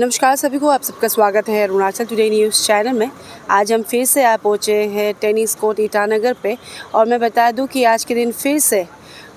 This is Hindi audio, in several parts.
नमस्कार सभी को, आप सबका स्वागत है अरुणाचल टुडे न्यूज़ चैनल में। आज हम फिर से पहुँचे हैं टेनिस कोर्ट ईटानगर पे और मैं बता दूं कि आज के दिन फिर से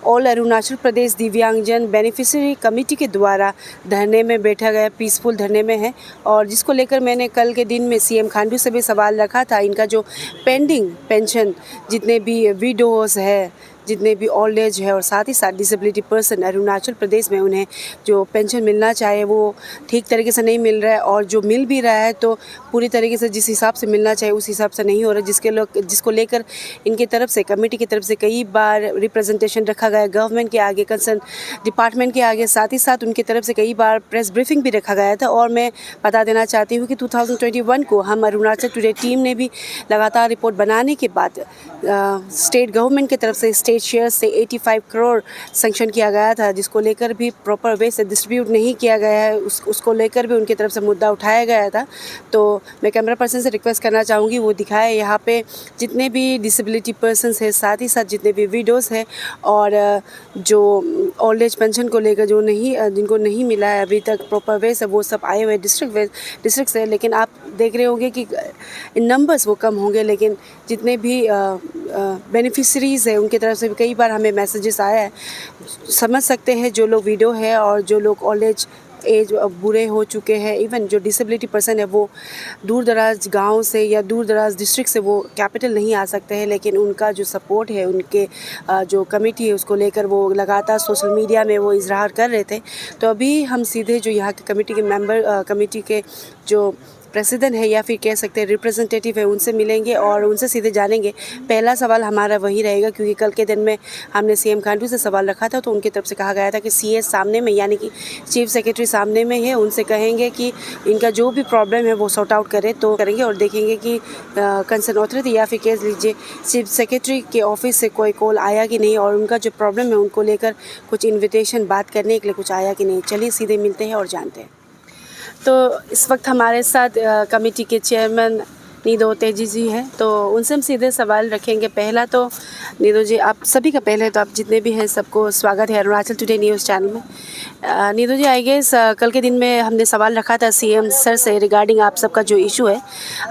ऑल अरुणाचल प्रदेश दिव्यांगजन बेनिफिशियरी कमेटी के द्वारा धरने में बैठा गया, पीसफुल धरने में है। और जिसको लेकर मैंने कल के दिन में सीएम खांडू से भी सवाल रखा था। इनका जो पेंडिंग पेंशन, जितने भी विडोज़ है, जितने भी ओल्ड एज है और साथ ही साथ डिसेबिलिटी पर्सन अरुणाचल प्रदेश में उन्हें जो पेंशन मिलना चाहिए वो ठीक तरीके से नहीं मिल रहा है, और जो मिल भी रहा है तो पूरी तरीके से जिस हिसाब से मिलना चाहिए उस हिसाब से नहीं हो रहा, जिसको लेकर इनकी तरफ से, कमेटी की तरफ से कई बार रिप्रेजेंटेशन रखा गया गवर्नमेंट के आगे, कंसर्न डिपार्टमेंट के आगे, साथ ही साथ उनकी तरफ से कई बार प्रेस ब्रीफिंग भी रखा गया था। और मैं बता देना चाहती हूँ कि 2021 को हम अरुणाचल टुडे टीम ने भी लगातार रिपोर्ट बनाने के बाद स्टेट गवर्नमेंट की तरफ से स्टेट शेयर से 85 करोड़ सैंक्शन किया गया था, जिसको लेकर भी प्रॉपर वे से डिस्ट्रीब्यूट नहीं किया गया है, उसको लेकर भी उनकी तरफ से मुद्दा उठाया गया था। तो मैं कैमरा पर्सन से रिक्वेस्ट करना चाहूँगी वो दिखाए यहाँ पे जितने भी डिसेबिलिटी पर्सनस है, साथ ही साथ जितने भी विडोज़ हैं और जो ओल्ड एज पेंशन को लेकर जिनको नहीं मिला है अभी तक प्रॉपर वे से, वो सब आए हुए डिस्ट्रिक्ट से। लेकिन आप देख रहे होंगे कि इन नंबर्स वो कम होंगे, लेकिन जितने भी बेनिफिशरीज़ है उनकी तरफ से भी कई बार हमें मैसेजेस आया है। समझ सकते हैं जो लोग विडो है और जो लोग ओल्ड एज बुरे हो चुके हैं, इवन जो डिसेबिलिटी पर्सन है वो दूर दराज गाँव से या दूर दराज डिस्ट्रिक्ट से वो कैपिटल नहीं आ सकते हैं, लेकिन उनका जो सपोर्ट है, उनके जो कमेटी है उसको लेकर वो लगातार सोशल मीडिया में वो इजहार कर रहे थे। तो अभी हम सीधे जो यहाँ के कमेटी के मेंबर, कमेटी के जो प्रेसिडेंट है या फिर कह सकते हैं रिप्रेजेंटेटिव है, उनसे मिलेंगे और उनसे सीधे जानेंगे। पहला सवाल हमारा वही रहेगा, क्योंकि कल के दिन में हमने सीएम खांडू से सवाल रखा था तो उनकी तरफ से कहा गया था कि सीएस सामने में, यानी कि चीफ सेक्रेटरी सामने में है, उनसे कहेंगे कि इनका जो भी प्रॉब्लम है वो सॉर्ट आउट करें तो करेंगे, और देखेंगे कि कंसर्न अथॉरिटी या फिर कह लीजिए चीफ सेक्रेटरी के ऑफिस से कोई कॉल आया कि नहीं, और उनका जो प्रॉब्लम है उनको लेकर कुछ इन्विटेशन बात करने के लिए कुछ आया कि नहीं। चलिए सीधे मिलते हैं और जानते हैं। तो इस वक्त हमारे साथ कमेटी के चेयरमैन नीदो तेजी जी हैं, तो उनसे हम सीधे सवाल रखेंगे। पहला तो नीदो जी, आप सभी का पहले तो आप जितने भी हैं सबको स्वागत है अरुणाचल टुडे न्यूज़ चैनल में। नीदो जी, आई गेस कल के दिन में हमने सवाल रखा था सीएम सर से रिगार्डिंग आप सबका जो इशू है,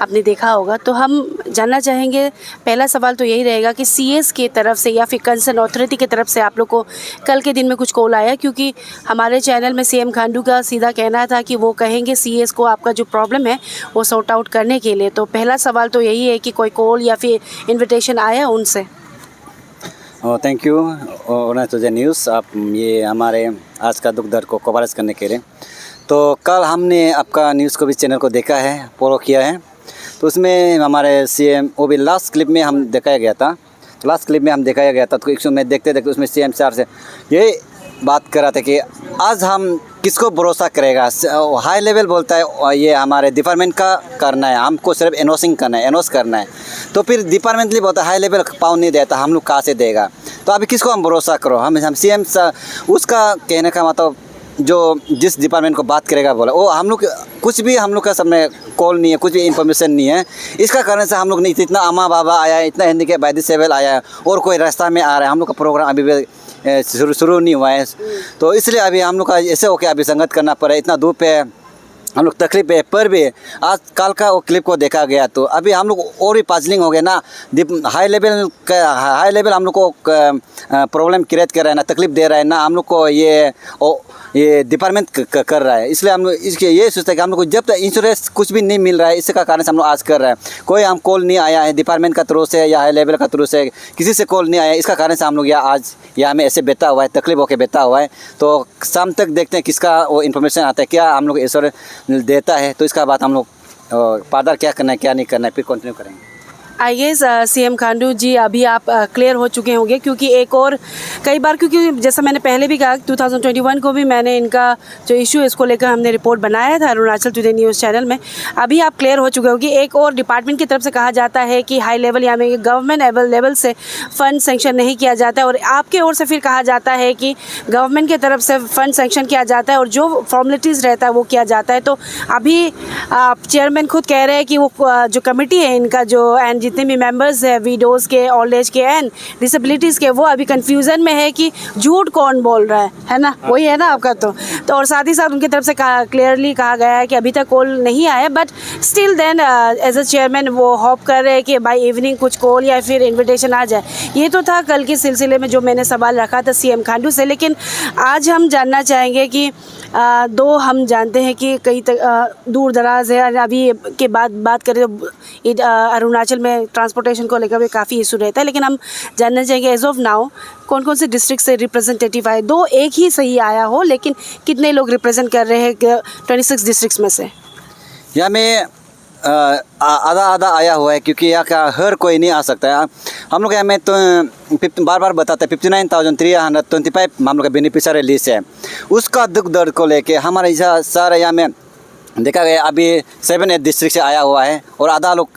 आपने देखा होगा। तो हम जानना चाहेंगे, पहला सवाल तो यही रहेगा कि सीएस की तरफ से या फिर कंसर्न अथॉरिटी की तरफ से आप लोग को कल के दिन में कुछ कॉल आया? क्योंकि हमारे चैनल में सीएम खांडू का सीधा कहना था कि वो कहेंगे सीएस को आपका जो प्रॉब्लम है वो सॉर्ट आउट करने के लिए। तो पहला सवाल तो यही है कि कोई कॉल या फिर इन्विटेशन आया उनसे? थैंक यू अरुणाचल न्यूज़, आप ये हमारे आज का दुख दर्द को कवरेज करने के लिए। तो कल हमने आपका न्यूज़ को भी चैनल को देखा है, फॉलो किया है। तो उसमें हमारे सीएम, वो भी लास्ट क्लिप में हम दिखाया गया था, तो लास्ट क्लिप में हम दिखाया गया था तो एक में देखते देखते उसमें सीएम सर से ये बात कर रहा था कि आज हम किसको भरोसा करेगा। हाई लेवल बोलता है ये हमारे डिपार्टमेंट का करना है, हमको सिर्फ एनोस करना है। तो फिर डिपार्टमेंटली बोलता है हाई लेवल पावर नहीं देता, हम लोग कहाँ से देगा। तो अभी किसको हम भरोसा करो? हम सीएम उसका कहने का मतलब जो जिस डिपार्टमेंट को बात करेगा बोला वो हम लोग कुछ भी, हम लोग का सब में कॉल नहीं है, कुछ भी इन्फॉर्मेशन नहीं है। इसका कारण से हम लोग नहीं, इतना अम्मा बाबा आया है, इतना हिंदी के बाय दिसेबल आया है और कोई रास्ता में आ रहा है, हम लोग का प्रोग्राम अभी भी शुरू नहीं हुआ है। तो इसलिए अभी हम लोग का ऐसे होकर अभी संगत करना पड़ा, इतना धूप है, हम लोग तकलीफ है। पर भी आज कल का वो क्लिप को देखा गया तो अभी हम लोग और भी पजलिंग हो गया ना। हाई लेवल हम लोग को प्रॉब्लम क्रिएट कर रहा है ना, तकलीफ दे रहा है ना, हम लोग को ये डिपार्टमेंट कर रहा है। इसलिए हम लोग इसके ये सोचते हैं कि हम लोग को जब तक इंश्योरेंस कुछ भी नहीं मिल रहा है, इसका कारण से हम लोग आज कर रहे हैं। कोई हम कॉल नहीं आया है डिपार्टमेंट का थ्रू से या हाई लेवल का थ्रू से, किसी से कॉल नहीं आया, इसका कारण से हम लोग आज यहाँ में ऐसे बैठा हुआ है, तकलीफ होकर बैठा हुआ है। तो शाम तक देखते हैं किसका वो इन्फॉर्मेशन आता है, क्या हम लोग इंश्योरेंस देता है, तो इसका बाद हम लोग फादर क्या करना है क्या नहीं करना है फिर कंटिन्यू करेंगे। आई गेस सीएम खांडू जी, अभी आप क्लियर हो चुके होंगे, क्योंकि एक और कई बार, क्योंकि जैसा मैंने पहले भी कहा 2021 को भी मैंने इनका जो इशू है इसको लेकर हमने रिपोर्ट बनाया था अरुणाचल टुडे न्यूज़ चैनल में। अभी आप क्लियर हो चुके होंगे। एक और डिपार्टमेंट की तरफ से कहा जाता है कि हाई लेवल या में गवर्नमेंट लेवल से फ़ंड सेंक्शन नहीं किया जाता है, और आपके ओर से फिर कहा जाता है कि गवर्नमेंट की तरफ से फ़ंड सेंक्शन किया जाता है और जो फॉर्मेलिटीज़ रहता है वो किया जाता है। तो अभी चेयरमैन खुद कह रहे हैं कि वो जो कमेटी है इनका जो एंड जितने भी मेंबर्स हैं विडोज़ के, ओल्ड एज के एंड डिसेबिलिटीज़ के, वो अभी कंफ्यूजन में है कि झूठ कौन बोल रहा है ना? वही है ना आपका तो और साथ ही साथ उनकी तरफ से क्लियरली कहा गया है कि अभी तक कॉल नहीं आया, but still then as a chairman वो होप कर रहे हैं कि बाय इवनिंग कुछ कॉल या फिर इन्विटेशन आ जाए। ये तो था कल के सिलसिले में जो मैंने सवाल रखा था सीएम खांडू से, लेकिन आज हम जानना चाहेंगे कि दो हम जानते हैं कि कई दूर दराज है, अभी के बाद बात करें तो अरुणाचल में ट्रांसपोर्टेशन को लेकर भी काफ़ी इशू रहता है, लेकिन हम जानना चाहेंगे एज ऑफ नाउ कौन कौन से डिस्ट्रिक्ट से रिप्रेजेंटेटिव आए? दो एक ही सही आया हो, लेकिन कितने लोग रिप्रेजेंट कर रहे हैं 26 डिस्ट्रिक्ट्स में से? यहाँ में आधा आधा आया हुआ है, क्योंकि यहाँ का हर कोई नहीं आ सकता है। हम लोग यहाँ में तो बार बार बताते हैं 59,325 हम लोग का बेनिफिशियरी लिस्ट है। उसका दुख दर्द को लेके हमारे यहाँ सारे यहाँ में देखा गया अभी 7-8 डिस्ट्रिक्ट से आया हुआ है और आधा लोग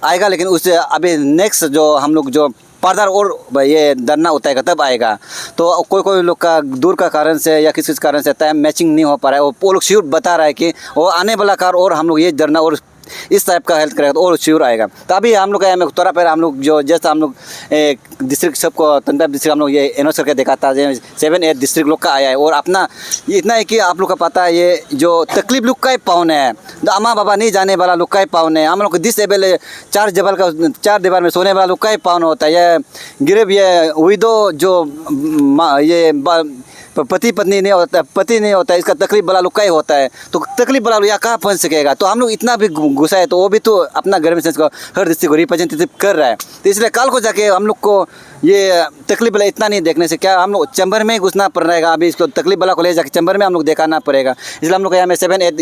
आएगा, लेकिन उससे अभी नेक्स्ट जो हम लोग जो फर्दर और ये धरना उठाएगा तब आएगा। तो कोई लोग का दूर का कारण से या किसी कारण से टाइम मैचिंग नहीं हो पा रहा है। वो लोग श्योर बता रहा है कि वो आने वाला कार और हम लोग ये धरना और इस टाइप का हेल्थ करेगा तो और श्योर आएगा। तो अभी हम लोग में थोड़ा पहले हम लोग जो जैसा हम लोग डिस्ट्रिक्ट सबको 25 डिस्ट्रिक्ट हम लोग ये एनोस करके देखा था, 7-8 डिस्ट्रिक्ट लोग का आया है। और अपना इतना है कि आप लोग का पता है ये जो तकलीफ लोग का ही पाउन है, तो अम्मा बाबा नहीं जाने वाला लोग का ही पाउन है। हम लोग डिसेबल 4 दीवार में सोने वाला लोग का ही पाउन होता है। ये गिरब ये विडो जो ये पति पत्नी नहीं होता, पति नहीं होता है, इसका तकलीफ वाला लोग का ही होता है। तो तकलीफ वाला लोग यहाँ कहाँ पहुँच सकेगा? तो हम लोग इतना भी गुस्सा है, तो वो भी तो अपना गवर्नमेंट सेंस को हर डिस्ट्रिक्ट को रिप्रेजेंटेटिव कर रहा है। तो इसलिए कल को जाके हम लोग को ये तकलीफ वाला इतना नहीं देखने से क्या हम लोग चैम्बर में ही घुसना पड़ रहेगा। अभी इसको तकलीफ वाला को ले जाकर चैम्बर में हम लोग दिखाना पड़ेगा। इसलिए हम लोग यहाँ में 7-8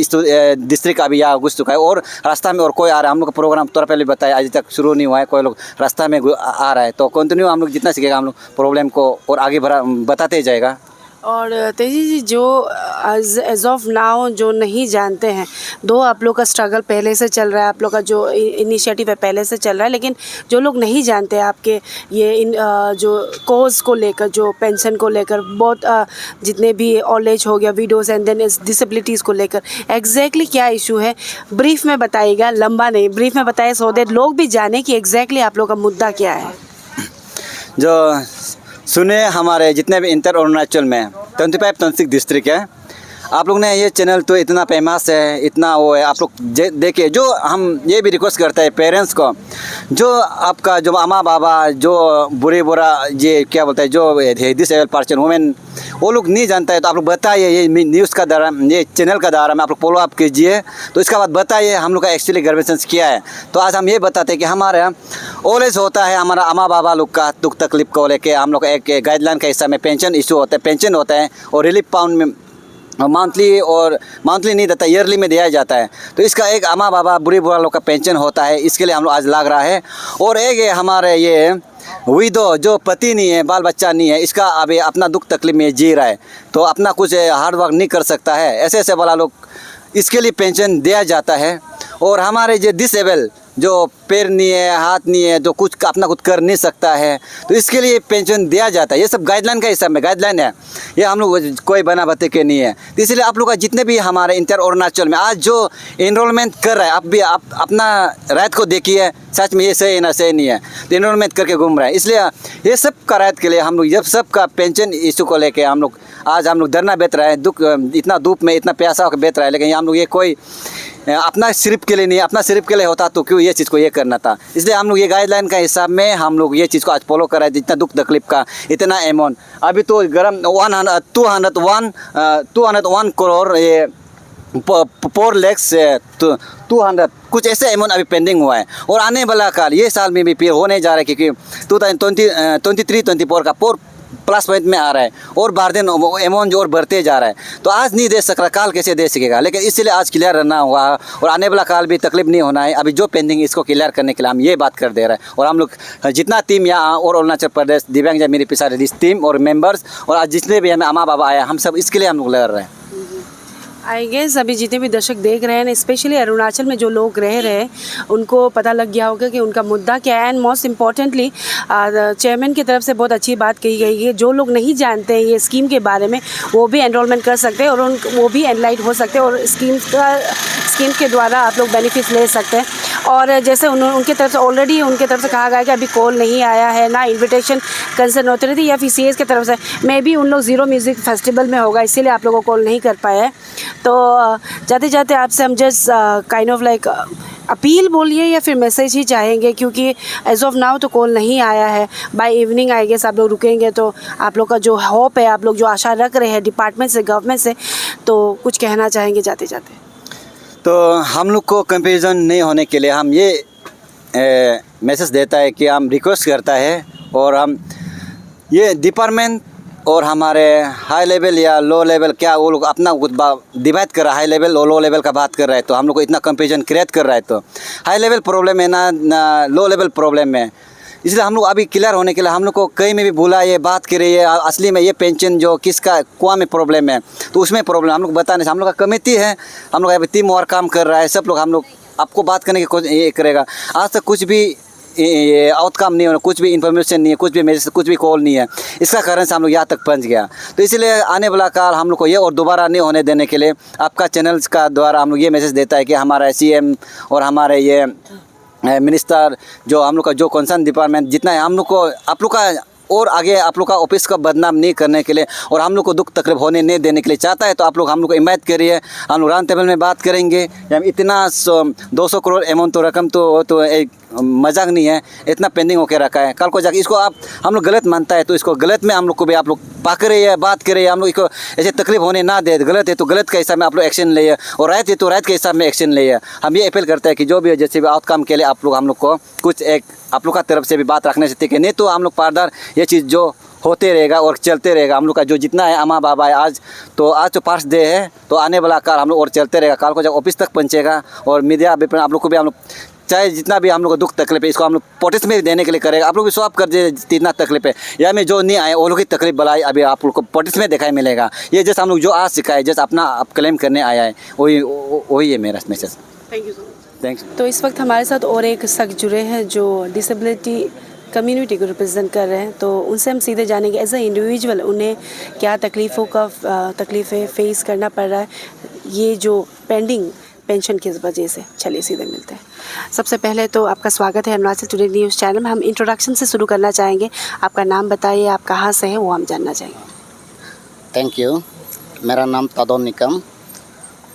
डिस्ट्रिक्ट अभी यहाँ घुस चुका है और रास्ता में और कोई आ रहा है। हम लोग का प्रोग्राम तौर पहले बताया आज तक शुरू नहीं हुआ है, कोई लोग रास्ता में आ रहा है। तो कंटिन्यू हम लोग जितना सीखेगा हम लोग प्रॉब्लम को और आगे बताते जाएगा। और तेजी जी, जो एज ऑफ नाउ जो नहीं जानते हैं, दो आप लोग का स्ट्रगल पहले से चल रहा है, आप लोग का जो इनिशिएटिव है पहले से चल रहा है, लेकिन जो लोग नहीं जानते हैं आपके ये जो कोज को लेकर, जो पेंशन को लेकर, बहुत जितने भी ओल्ड एज हो गया, विडोज़ एंड देन डिसेबिलिटीज़ को लेकर एग्जैक्टली क्या इशू है, ब्रीफ में बताइएगा, लंबा नहीं, ब्रीफ में बताइए सो दैट लोग भी जाने कि एग्जैक्टली आप लोग का मुद्दा क्या है। जो सुने हमारे जितने भी इंटर अरुणाचल में 25-26 डिस्ट्रिक्ट है, आप लोग ने ये चैनल तो इतना फेमस है, इतना वो है, आप लोग देखिए। जो हम ये भी रिक्वेस्ट करते हैं पेरेंट्स को, जो आपका जो अम्मा बाबा जो बुरा ये क्या बोलते हैं जो डिसेबल पर्सन वुमेन वो लोग नहीं जानता है, तो आप लोग बताइए। ये न्यूज़ का द्वारा, ये चैनल का द्वारा में आप लोग फॉलो अप कीजिए। तो इसका बाद बताइए हम लोग का एक्चुअली गवर्नेंस क्या है। तो आज हम ये बताते हैं कि हमारा ओल्ड एज होता है, हमारा अम्मा बाबा लोग का दुख तकलीफ को लेके हम लोग एक गाइडलाइन का हिस्सा में पेंशन इशू होता है, पेंशन होता है और रिलीफ पाउंड में मंथली नहीं देता, ईयरली में दिया जाता है। तो इसका एक अम्मा बाबा बुरा लोग का पेंशन होता है, इसके लिए हम लोग आज लग रहा है। और एक है हमारे ये विडो जो पति नहीं है, बाल बच्चा नहीं है, इसका अभी अपना दुख तकलीफ में जी रहा है, तो अपना कुछ हार्ड वर्क नहीं कर सकता है, ऐसे वाला लोग इसके लिए पेंशन दिया जाता है। और हमारे जो डिसेबल जो पैर नहीं है, हाथ नहीं है, जो कुछ अपना कुछ कर नहीं सकता है, तो इसके लिए पेंशन दिया जाता है। ये सब गाइडलाइन का हिसाब में गाइडलाइन है, ये हम लोग कोई बना बते के नहीं है। तो इसलिए आप लोग का जितने भी हमारे इंटर अरुणाचल में आज जो इनरोलमेंट कर रहा है, आप भी आप अपना राइट को देखिए, सच में ये सही है ना सही नहीं है, तो इनरोलमेंट करके घूम रहा है। इसलिए ये सब का राइट के लिए हम लोग जब सब का पेंशन इशू को लेके हम लोग आज हम लोग धरना बेच रहे हैं। दुख इतना धूप में इतना प्यासा होकर बेच रहा है, लेकिन हम लोग ये कोई अपना सिर्फ के लिए नहीं, अपना सिर्फ के लिए होता तो क्यों ये चीज़ को ये करना था। इसलिए हम लोग ये गाइडलाइन का हिसाब में हम लोग ये चीज़ को आज फॉलो कर रहे हैं। जितना दुख तकलीफ का इतना अमाउंट अभी तो गरम 201 करोड़ ये 4 लाख से 200 कुछ ऐसे अमाउंट अभी पेंडिंग हुआ है। और आने वाला काल ये साल में भी फिर होने जा रहा है, क्योंकि 2023-24 का प्लस पॉइंट में आ रहा है और बार दिन अमाउंट जो और बढ़ते जा रहा है। तो आज नहीं दे सक रहा, काल कैसे दे सकेगा, लेकिन इसलिए आज क्लियर रहना हुआ और आने वाला काल भी तकलीफ नहीं होना है। अभी जो पेंडिंग इसको क्लियर करने के लिए हम ये बात कर दे रहे हैं। और हम लोग जितना टीम यहाँ और अरुणाचल प्रदेश दिव्यांग मेरी पिछाड़ी टीम और मेंबर्स और आज जितने भी हमें अम्मा बाबा आया, हम सब इसके लिए हम लोग लड़ रहे हैं। आई गेस अभी जितने भी दर्शक देख रहे हैं, स्पेशली अरुणाचल में जो लोग रह रहे हैं, उनको पता लग गया होगा कि उनका मुद्दा क्या है। एंड मोस्ट इम्पॉर्टेंटली चेयरमैन की तरफ से बहुत अच्छी बात कही गई है। जो लोग नहीं जानते हैं ये स्कीम के बारे में, वो भी एनरोलमेंट कर सकते हैं और वो भी एनलाइट हो सकते हैं और स्कीम के द्वारा आप लोग बेनिफिट्स ले सकते हैं। और जैसे उनके तरफ से ऑलरेडी उनके तरफ से कहा गया कि अभी कॉल नहीं आया है, ना इन्विटेशन कंसर्न अथॉरिटी या फिर सीएस की तरफ से, मे बी उन लोग ज़ीरो म्यूज़िक फेस्टिवल में होगा इसीलिए आप लोगों को कॉल नहीं कर पाए हैं। तो जाते जाते आपसे हम just kind of like appeal बोलिए या फिर मैसेज ही चाहेंगे, क्योंकि एज ऑफ नाउ तो कॉल नहीं आया है। बाय इवनिंग आई गेस आप लोग रुकेंगे तो आप लोग का जो होप है, आप लोग जो आशा रख रहे हैं डिपार्टमेंट से, गवर्नमेंट से, तो कुछ कहना चाहेंगे जाते जाते? तो हम लोग को कंपेरिजन नहीं होने के लिए हम ये मैसेज देता है कि हम रिक्वेस्ट करता है, और हम ये डिपार्टमेंट और हमारे हाई लेवल या लो लेवल, क्या वो लोग अपना डिवाइड कर रहा है, हाई लेवल और लो लेवल का बात कर रहा है, तो हम लोग को इतना कंपेरिजन क्रिएट कर रहा है, तो हाई लेवल प्रॉब्लम है ना लो लेवल प्रॉब्लम है। इसलिए हम लोग अभी क्लियर होने के लिए हम लोग को कहीं में भी बोला, ये बात करिए ये असली में ये पेंशन जो किसका कुआं में प्रॉब्लम है, तो उसमें प्रॉब्लम हम लोग बताने से, हम लोग का कमेटी है, हम लोग अभी टीम वर्क काम कर रहा है, सब लोग हम लोग आपको बात करने की कोशिश ये करेगा। आज तक कुछ भी ये आउटकम नहीं हो, कुछ भी इन्फॉर्मेशन नहीं है, कुछ भी मैसेज, कुछ भी कॉल नहीं है, इसका कारण से हम लोग यहाँ तक पहुँच गया। तो इसलिए आने वाला काल हम लोग को ये और दोबारा नहीं होने देने के लिए आपका चैनल्स का द्वारा हम लोग ये मैसेज देता है कि हमारा सीएम और हमारे ये मिनिस्टर जो हम लोग का जो कंसर्न डिपार्टमेंट जितना है, हम लोग को आप लोग का और आगे आप लोग का ऑफिस का बदनाम नहीं करने के लिए और हम लोग को दुख तकलीफ होने नहीं देने के लिए चाहता है, तो आप लोग हम लोग को हिमायत करिए। हम लोग राउंड टेबल में बात करेंगे। हम इतना 200 करोड़ अमाउंट तो रकम तो एक मजाक नहीं है, इतना पेंडिंग होकर रखा है। कल को जाकर इसको आप हम लोग गलत मानता है तो इसको गलत में हम लोग को भी आप लोग पकड़े बात करे, हम लोग इसको ऐसे तकलीफ होने ना दे। गलत है तो गलत के हिसाब में आप लोग एक्शन लिए, और राइट है तो राइट के हिसाब में एक्शन लिए। हम ये अपील करते हैं कि जो भी जैसे भी आउटकम के लिए आप लोग हम लोग को कुछ एक आप लोग का तरफ से भी बात रखने से ठीक है, नहीं तो हम लोग पारदार ये चीज़ जो होते रहेगा और चलते रहेगा। हम लोग का जो जितना है अम्मा बाबा है, आज तो पार्स डे है, तो आने वाला काल हम लोग और चलते रहेगा। काल को जब ऑफिस तक पहुँचेगा और मीडिया भी आप लोग को भी हम लोग चाहे जितना भी हम लोग को दुख तकलीफ है इसको हम लोग पोटिस में देने के लिए करेगा। आप लोग भी स्वाप कर दे जितना तकलीफ है, या में जो नहीं आए वो लोग की तकलीफ बढ़ाई अभी आप लोग को पोटिस में दिखाई मिलेगा। ये जैसे हम लोग जो आज सिखाए, जैसे अपना आप क्लेम करने आया है, वही है मेरा message. Thank you so much. Thanks. तो इस वक्त हमारे साथ और एक शख्स जुड़े हैं जो डिसेबिलिटी कम्युनिटी को रिप्रेजेंट कर रहे हैं, तो उनसे हम सीधे जानेंगे एज अ इंडिविजुअल उन्हें क्या तकलीफ़ें फेस करना पड़ रहा है ये जो पेंडिंग पेंशन की वजह से। चलिए सीधे मिलते हैं। सबसे पहले तो आपका स्वागत है अरुणाचल टुडे न्यूज़ चैनल में। हम इंट्रोडक्शन से शुरू करना चाहेंगे। आपका नाम बताइए, आप कहाँ से हैं, वो हम जानना चाहेंगे। Thank you. मेरा नाम तादोन निकम,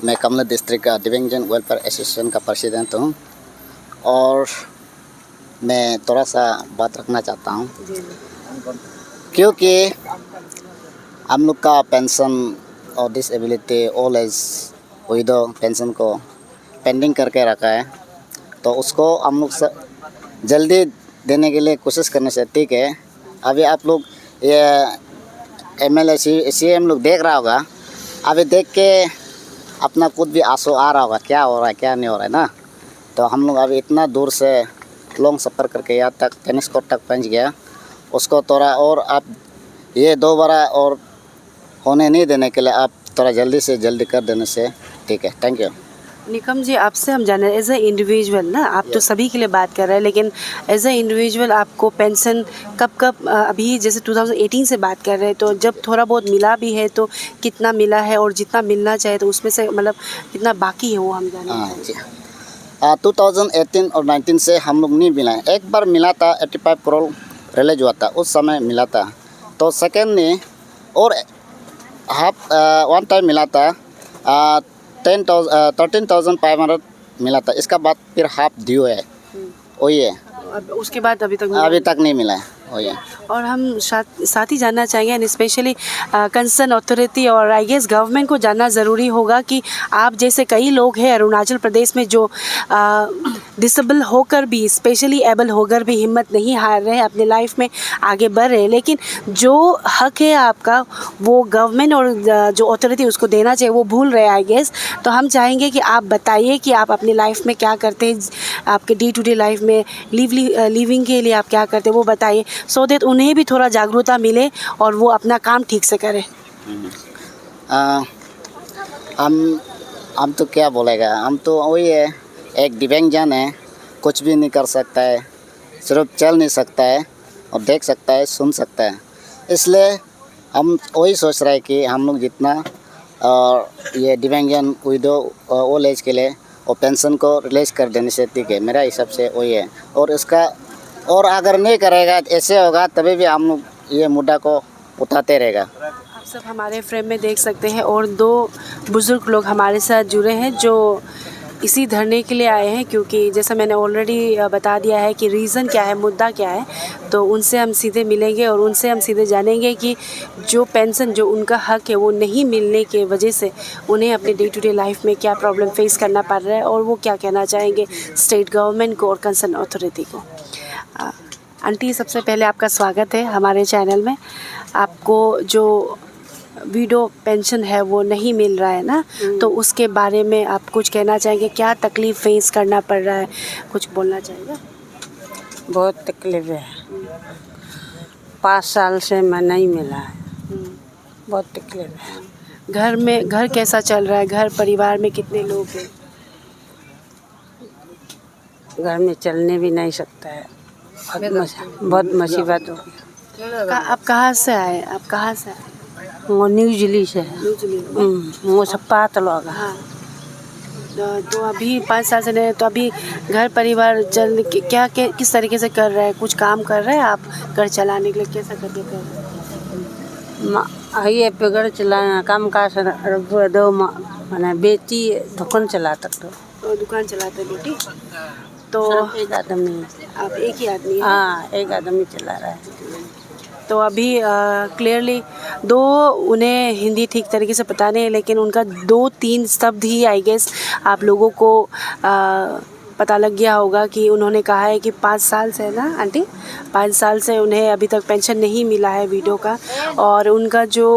मैं कमला डिस्ट्रिक्ट का दिव्यांगजन वेलफेयर एसोसिएशन का प्रेसिडेंट हूँ, और मैं थोड़ा सा बात रखना चाहता हूँ क्योंकि हम लोग का पेंशन और disability old age window pension को पेंडिंग करके रखा है, तो उसको हम लोग जल्दी देने के लिए कोशिश करने से ठीक है। अभी आप लोग ये एमएलए सीएम लोग देख रहा होगा, अभी देख के अपना खुद भी आंसू आ रहा होगा क्या हो रहा है क्या नहीं हो रहा है ना। तो हम लोग अभी इतना दूर से लॉन्ग सफ़र करके यहाँ तक टेनिस कोर्ट तक पहुँच गया, उसको थोड़ा और आप ये दोबारा और होने नहीं देने के लिए आप थोड़ा जल्दी से जल्दी कर देने से ठीक है। Thank you. निकम जी, आपसे हम जाने एज अ इंडिविजुअल ना, आप तो सभी के लिए बात कर रहे हैं, लेकिन एज अ इंडिविजुअल आपको पेंशन कब अभी जैसे 2018 से बात कर रहे हैं, तो जब थोड़ा बहुत मिला भी है तो कितना मिला है, और जितना मिलना चाहिए तो उसमें से मतलब कितना बाकी है वो हम जाने जी। 2018 और 19 से हम लोग नहीं मिला है। एक बार मिला था 85 करोड़ रिलीज हुआ था, उस समय मिला था। तो सेकेंड ने और हाफ वन टाइम मिला था 13,500 मिला था। इसका बाद फिर हाफ ड्यू है, वही है। अब उसके बाद अभी तक नहीं मिला है, वही है। और हम साथ ही जानना चाहेंगे, एंड स्पेशली कंसर्न अथॉरिटी और आई गेस गवर्नमेंट को जानना ज़रूरी होगा कि आप जैसे कई लोग हैं अरुणाचल प्रदेश में जो डिसेबल होकर भी, स्पेशली एबल होकर भी हिम्मत नहीं हार रहे हैं, अपने लाइफ में आगे बढ़ रहे हैं, लेकिन जो हक है आपका वो गवर्नमेंट और जो अथॉरिटी उसको देना चाहिए वो भूल रहे हैं आई गेस। तो हम चाहेंगे कि आप बताइए कि आप अपनी लाइफ में क्या करते हैं, आपके डे टू डे लाइफ में लिविंग के लिए आप क्या करते हैं वो बताइए, सो दैट उन्हें भी थोड़ा जागरूकता मिले और वो अपना काम ठीक से करें। हम तो क्या बोलेगा, हम तो वही है, एक दिव्यांगजन है, कुछ भी नहीं कर सकता है, सिर्फ चल नहीं सकता है और देख सकता है, सुन सकता है। इसलिए हम वही सोच रहे हैं कि हम लोग जितना ये दिव्यांगजन विडो ओल्ड एज के लिए और पेंशन को रिलीज कर देने से ठीक है, मेरा हिसाब से वही है। और इसका और अगर नहीं करेगा ऐसे होगा तभी भी हम लोग ये मुद्दा को उठाते रहेगा। आप सब हमारे फ्रेम में देख सकते हैं और दो बुज़ुर्ग लोग हमारे साथ जुड़े हैं जो इसी धरने के लिए आए हैं, क्योंकि जैसा मैंने ऑलरेडी बता दिया है कि रीज़न क्या है, मुद्दा क्या है। तो उनसे हम सीधे मिलेंगे और उनसे हम सीधे जानेंगे कि जो पेंशन जो उनका हक है वो नहीं मिलने के वजह से उन्हें अपने डे टू डे लाइफ में क्या प्रॉब्लम फेस करना पड़ रहा है और वो क्या कहना चाहेंगे स्टेट गवर्नमेंट को और कंसर्न अथॉरिटी को। आंटी, सबसे पहले आपका स्वागत है हमारे चैनल में। आपको जो विडो पेंशन है वो नहीं मिल रहा है ना, तो उसके बारे में आप कुछ कहना चाहेंगे? क्या तकलीफ़ फेस करना पड़ रहा है, कुछ बोलना चाहेंगे? बहुत तकलीफ है, 5 साल से मैं नहीं मिला है, बहुत तकलीफ है। घर कैसा चल रहा है? घर परिवार में कितने लोग हैं? घर में चलने भी नहीं सकता है, बहुत मुसीबत हो गई। आप कहाँ से आए? आप कहाँ से आए? वो न्यूज़िलैंड से है, वो सब पात लोग। हाँ, तो अभी 5 साल से नहीं, तो अभी घर परिवार किस तरीके से कर रहे हैं? कुछ काम कर रहे हैं आप घर चलाने के लिए? कैसा करके कर रहे हैं? ये पेगड़ चला काम काज दो मैंने बेटी दुकान चला तक तो दुकान चलाते बेटी, तो एक आदमी, आप एक ही आदमी हैं? हाँ एक आदमी चला रहा है। तो अभी क्लियरली दो उन्हें हिंदी ठीक तरीके से पता नहीं है, लेकिन उनका 2-3 शब्द ही आई गेस आप लोगों को पता लग गया होगा कि उन्होंने कहा है कि 5 साल से, है ना आंटी, 5 साल से उन्हें अभी तक पेंशन नहीं मिला है विडो का। और उनका जो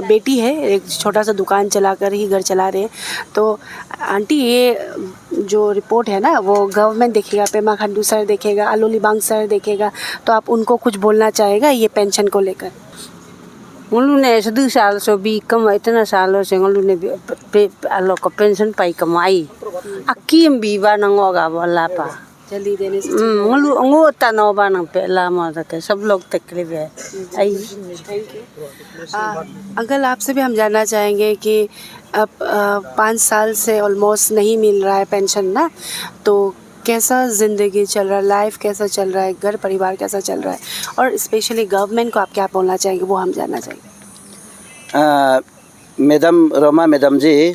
बेटी है एक छोटा सा दुकान चलाकर ही घर चला रहे हैं। तो आंटी, ये जो रिपोर्ट है ना वो गवर्नमेंट देखेगा, पेमा खांडू सर देखेगा, आलो लिबांग सर देखेगा, तो आप उनको कुछ बोलना चाहेगा ये पेंशन को लेकर? उन ने 2 साल से भी कम, इतना सालों से उन ने आलो को पेंशन पाई कमाई अकीम भी बानंगोगा बोला पा जल्दी देने से ngô tano ba nang pe la ma के सब लोग तकलीफ है आई। Thank you. अंकल, आपसे भी हम जानना चाहेंगे कि अब 5 साल से ऑलमोस्ट नहीं मिल रहा है पेंशन ना, तो कैसा ज़िंदगी चल रहा है, लाइफ कैसा चल रहा है, घर परिवार कैसा चल रहा है, और स्पेशली गवर्नमेंट को आप क्या बोलना चाहेंगे वो हम जानना चाहेंगे। मैडम रोमा मैडम जी,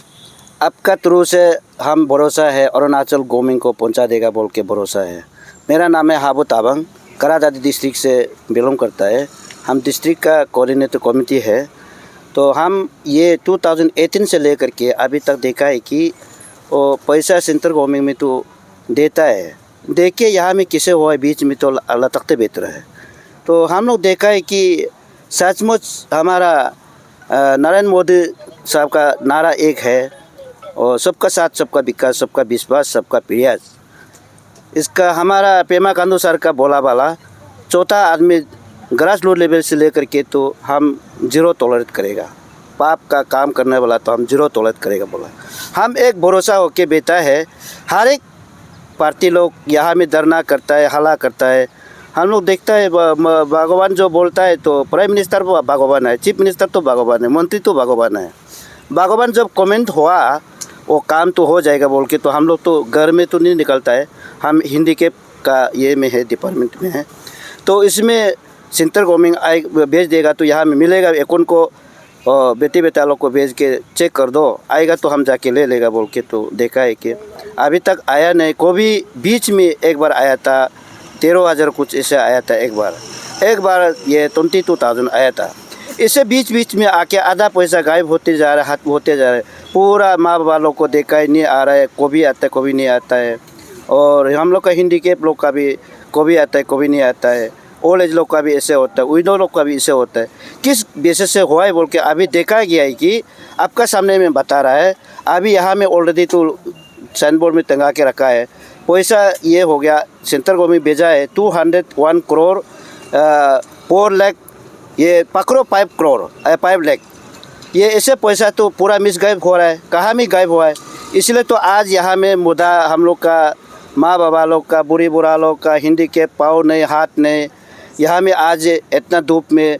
आपका थ्रू से हम भरोसा है अरुणाचल गवर्नमेंट को पहुंचा देगा बोल के भरोसा है। मेरा नाम है हाबू ताबंग, करादादी डिस्ट्रिक्ट से बिलोंग करता है। हम डिस्ट्रिक्ट का कोऑर्डिनेटर कमेटी है। तो हम ये 2018 से लेकर के अभी तक देखा है कि वो पैसा सेंट्रल गवर्नमेंट में तो देता है, देखिए यहाँ में किसे हुआ है बीच में तो अल्लाह तख्ते बेहतर है। तो हम लोग देखा है कि सचमुच हमारा नरेंद्र मोदी साहब का नारा एक है, और सबका साथ, सबका विकास, सबका विश्वास, सबका प्रयास। इसका हमारा पेमा खांडू सर का बोला वाला चौथा आदमी ग्रास रूट लेवल से लेकर के तो हम 0 टॉलरेट करेगा, पाप का काम करने वाला तो हम 0 टॉलरेट करेगा बोला। हम एक भरोसा होके बैठा है। हर एक पार्टी लोग यहाँ में धरना करता है, हल्ला करता है। हम लोग देखता है भगवान जो बोलता है तो प्राइम मिनिस्टर भगवान है, चीफ मिनिस्टर तो भगवान है, मंत्री तो भगवान है। भगवान जब कमेंट हुआ वो काम तो हो जाएगा बोल के, तो हम लोग तो घर में तो नहीं निकलता है, हम हिंदी के का ये में है, डिपार्टमेंट में है। तो इसमें सेंट्रल गवर्नमेंट भेज देगा तो यहाँ में मिलेगा अकाउंट को, बेटी बेटा लोग को भेज के चेक कर दो, आएगा तो हम जाके ले लेगा बोल के। तो देखा है कि अभी तक आया नहीं। को भी बीच में एक बार आया था 13,000 कुछ ऐसे आया था, एक बार ये 22,000 आया था। इससे बीच में आके आधा पैसा गायब होते जा रहा है, हाथ होते जा रहा है। पूरा माँ बाबा लोग को देखा ही नहीं आ रहा है, को भी आता है को भी नहीं आता है। और हम लोग का हिंदी के लोग का भी को भी आता है को भी नहीं आता है। ओल्ड एज लोग का भी ऐसे होता है, विडो लोग का भी ऐसे होता है। किस बेसिस से हुआ है बोल के अभी देखा गया है कि आपका सामने में बता रहा है। अभी यहाँ में ऑलरेडी तो साइन बोर्ड में टंगा के रखा है। पैसा ये हो गया, सेंट्रल गवर्नमेंट भेजा है 201 करोड़ 4 लाख, ये पकड़ो 5 लाख। ये ऐसे पैसा तो पूरा मिस गायब हो रहा है, कहाँ में गायब हुआ है। इसलिए तो आज यहाँ में मुद्दा हम लोग का, माँ बाबा लोग का, बुरी बुरा लोग का, हिंदी के पाँव नहीं हाथ नहीं, यहाँ में आज इतना धूप में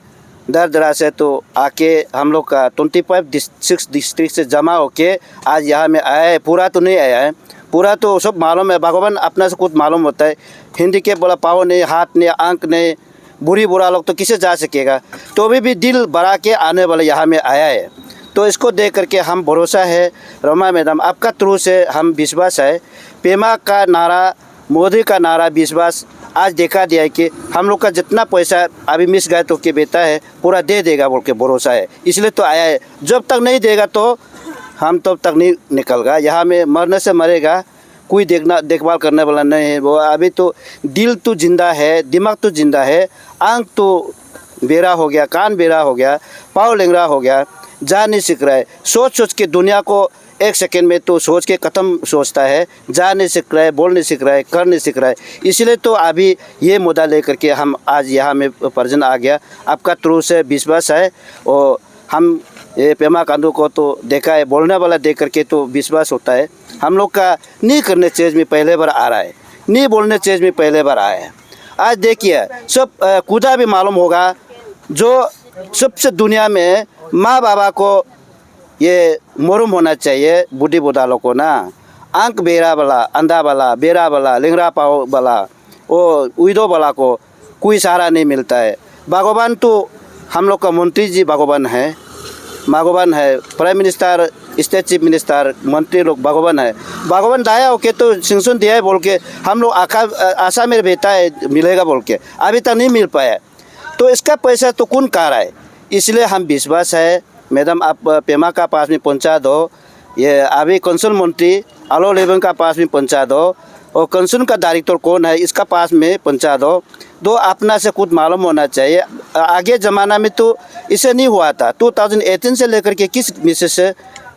दर दराज है तो आके हम लोग का 25 डिस्ट्रिक्ट से जमा होके आज यहाँ में आया है। पूरा तो नहीं आया है, पूरा तो सब मालूम है, भगवान अपना से कुछ मालूम होता है। हिंदी के बोला पाँव नहीं, हाथ नहीं, आँख नहीं, बुरी बुरा लोग तो किसे जा सकेगा। तो अभी भी दिल बढ़ा के आने वाले यहाँ में आया है। तो इसको देख करके हम भरोसा है रमा मैडम आपका थ्रू से हम विश्वास है। पेमा का नारा, मोदी का नारा, विश्वास आज देखा दिया है कि हम लोग का जितना पैसा अभी मिस गए तो के बेटा है पूरा दे देगा बोल के भरोसा है, इसलिए तो आया है। जब तक नहीं देगा तो हम तब तक नहीं निकलगा। यहाँ में मरने से मरेगा, कोई देखभाल करने वाला नहीं है। वो अभी तो दिल तो जिंदा है, दिमाग तो जिंदा है, आँख तो बेरा हो गया, कान बेरा हो गया, पाँव लेंगड़ा हो गया, जा नहीं सीख रहा है। सोच सोच के दुनिया को एक सेकंड में तो सोच के ख़त्म सोचता है, जा नहीं सीख रहा है, बोल नहीं सीख रहा है, कर नहीं सीख रहा है। इसलिए तो अभी ये मुद्दा लेकर के हम आज यहाँ में प्रेजेंट आ गया। आपका थ्रू से विश्वास है और हम ये पेमा खांडू को तो देखा है, बोलने वाला देख करके तो विश्वास होता है। हम लोग का नहीं करने चीज़ में पहले बार आ रहा है, नहीं बोलने चीज़ में पहले बार आया है। आज देखिए सब खुदा भी मालूम होगा, जो सबसे दुनिया में माँ बाबा को ये मोरम होना चाहिए। बूढ़ी बुढ़ालों को ना, आंख बेरा वाला, अंधा वाला, बेरा वाला, लिंगरा पाव वाला, वो विधो वाला को कोई सहारा नहीं मिलता है। भगवान तो हम लोग का मंत्री जी भगवान है, prime minister, state chief minister, मंत्री लोग भगवान है। भगवान दया होके तो सिंसन दिया है बोल के हम लोग आशा में रहता है मिलेगा बोल के, अभी तक नहीं मिल पाया। तो इसका पैसा तो कौन खा रहा है, इसलिए हम विश्वास है मैडम आप पेमा का पास में पहुंचा दो। ये अभी कंसर्न मंत्री आलो लेवन का पास में पहुंचा दो, और कंसर्न का डायरेक्टर कौन है इसका पास में पहुंचा दो। अपना से खुद मालूम होना चाहिए। आगे ज़माना में तो इसे नहीं हुआ था, 2018 से लेकर के किस मिस से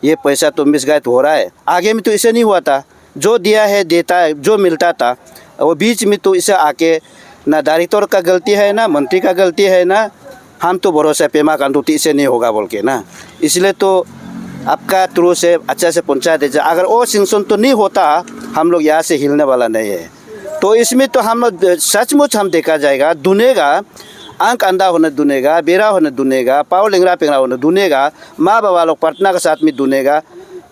ये पैसा तो मिसगाइड हो रहा है। आगे में तो इसे नहीं हुआ था, जो दिया है देता है, जो मिलता था। वो बीच में तो इसे आके ना डायरेक्टर का गलती है, ना मंत्री का गलती है, ना हम तो भरोसा पेमा खांडू इसे नहीं होगा बोल के ना, इसलिए तो आपका थ्रू से अच्छा से पहुंचा दीजिए। अगर वो सिंसन तो नहीं होता हम लोग यहाँ से हिलने वाला नहीं है। तो इसमें तो हम लोग सचमुच हम देखा जाएगा दुनेगा, आंख अंधा होने दुनेगा, बेरा होने दुनेगा, पाँव लेंगड़ा पेंगड़ा होने दुनेगा, माँ बाबा लोग प्रार्थना के साथ में दुनेगा।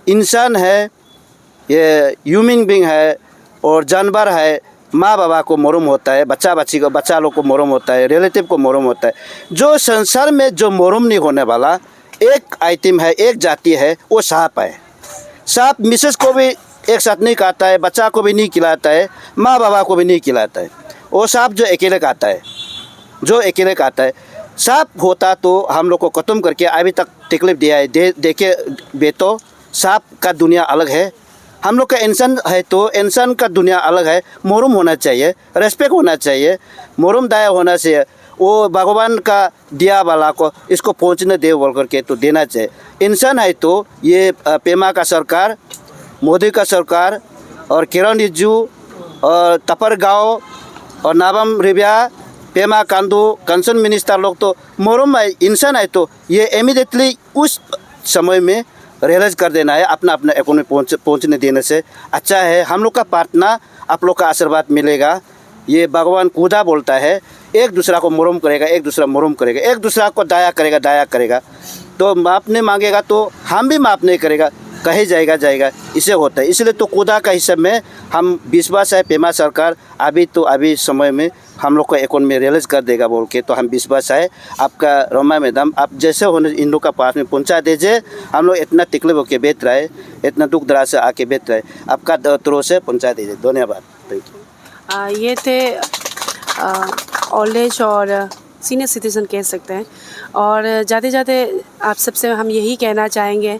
इंसान है, ये ह्यूमन बीइंग है और जानवर है, माँ बाबा को मोरम होता है, बच्चा लोग को मोरम होता है, रिलेटिव को मोरम होता है। जो संसार में जो मोरम नहीं होने वाला एक आइटम है, एक जाति है, वो सांप है। सांप मिसेस को भी एक साथ नहीं खाता है, बच्चा को भी नहीं खिलाता है, माँ बाबा को भी नहीं खिलाता है। वो सांप जो अकेले खाता है, सांप होता तो हम लोग को ख़त्म करके अभी तक तकलीफ दिया है। देखे बेटो, सांप का दुनिया अलग है, हम लोग का इंसान है तो इंसान का दुनिया अलग है। मोरम होना चाहिए, रेस्पेक्ट होना चाहिए, मोरम दया होना चाहिए। वो भगवान का दिया वाला को इसको पहुँचने दे बोल करके तो देना चाहिए। इंसान है तो ये पेमा का सरकार, मोदी का सरकार और किरण रिजिजू और तपर गाँव और नाबम रिबिया, पेमा खांडू, कंसर्न मिनिस्टर लोग तो मोरम है, इंसान है तो ये इमीडिएटली उस समय में रियलाइज कर देना है। अपना अकाउंट में पहुँचने देने से अच्छा है। हम लोग का प्रार्थना, आप लोग का आशीर्वाद मिलेगा। ये भगवान खुदा बोलता है, एक दूसरा को मोरम करेगा, एक दूसरा मोरम करेगा, एक दूसरा को दया करेगा। तो माफ़ नहीं मांगेगा तो हम भी माफ़ नहीं करेगा, कहे जाएगा इसे होता है। इसलिए तो खुदा का हिसाब में हम विश्वास है पेमा सरकार अभी समय में हम लोग को अकाउंट में रियलाइज कर देगा बोल के तो हम विश्वास है। आपका रमा मैडम आप जैसे होने इन लोग का पास में पहुंचा दीजिए। हम लोग इतना तकलीफ होकर बैठ रहे, इतना दुख दराज से आके बैठ रहे, आपका थ्रू से पहुंचा दीजिए। धन्यवाद, थैंक यू। ये थे ओल्ड एज और सीनियर सिटीज़न कह सकते हैं। और जाते जाते आप सबसे हम यही कहना चाहेंगे,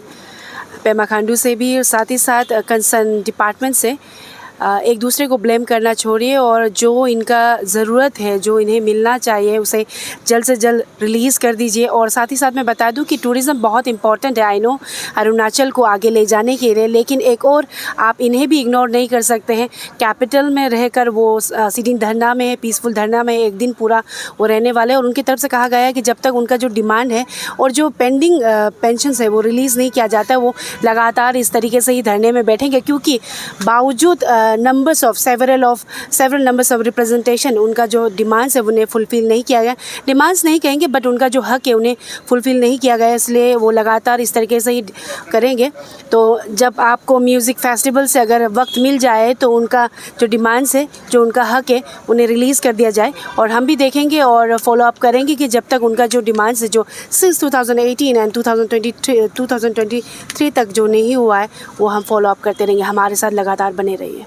पेमा खांडू से भी और साथ ही साथ कंसर्न डिपार्टमेंट से, एक दूसरे को ब्लेम करना छोड़िए और जो इनका ज़रूरत है, जो इन्हें मिलना चाहिए, उसे जल्द से जल्द रिलीज़ कर दीजिए। और साथ ही साथ मैं बता दूं कि टूरिज़्म बहुत इंपॉर्टेंट है, आई नो, अरुणाचल को आगे ले जाने के लिए, लेकिन एक और आप इन्हें भी इग्नोर नहीं कर सकते हैं। कैपिटल में रहकर वो सिटिंग धरना में, पीसफुल धरना में एक दिन पूरा वो रहने वाले, और उनकी तरफ से कहा गया है कि जब तक उनका जो डिमांड है और जो पेंडिंग पेंशन्स है वो रिलीज़ नहीं किया जाता, वो लगातार इस तरीके से ही धरने में बैठेंगे। क्योंकि बावजूद सेवरल नंबर्स ऑफ रिप्रेजेंटेशन, उनका जो डिमांड्स है उन्हें फुलफ़िल नहीं किया गया। डिमांड्स नहीं कहेंगे बट उनका जो हक है उन्हें फुलफ़िल नहीं किया गया, इसलिए वो लगातार इस तरीके से ही करेंगे। तो जब आपको म्यूज़िक फेस्टिवल से अगर वक्त मिल जाए तो उनका जो डिमांड्स है, जो उनका हक है, उन्हें रिलीज़ कर दिया जाए। और हम भी देखेंगे और फॉलो अप करेंगे कि जब तक उनका जो डिमांड्स है, जो सिंस 2018 एंड 2023 तक जो नहीं हुआ है, वो हम फॉलो अप करते रहेंगे। हमारे साथ लगातार बने रहिए।